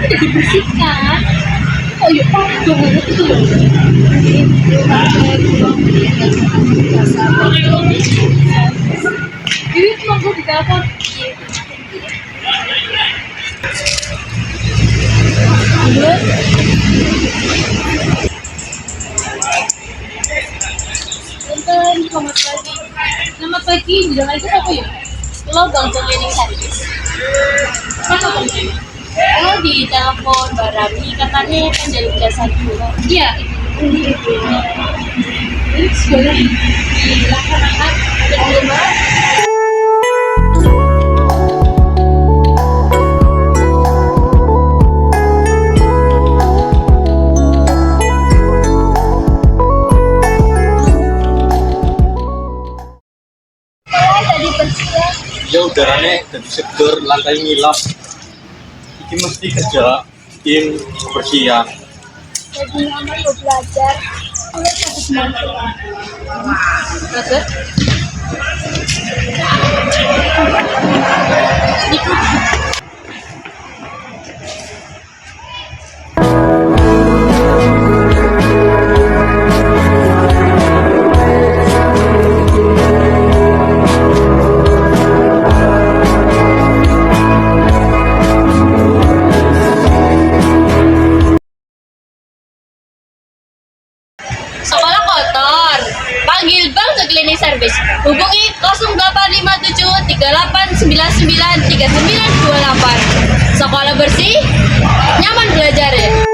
sudah dibersihkan. Oh yuk, tunggu itu. Ini tunggu di telepon. Punten, selamat pagi. Selamat pagi, bilang aja apa ya? Lo Bang Cleaning Service. Mana Bang? Oh di telepon Barami katanya kan dari jasa dulu. Iya. Ini sudah dilaksanakan dan belum. Tadi bersih ya. Ya udaranya jadi seger, lantai ngilap. Ini mesti kerja tim kebersihan. Jadi mama mau belajar. Mulai satu semester. Belajar? Sekolah kotor. Panggil Bang Cleaning Service. Hubungi 0857 3899 3928. Sekolah bersih, nyaman belajar ya.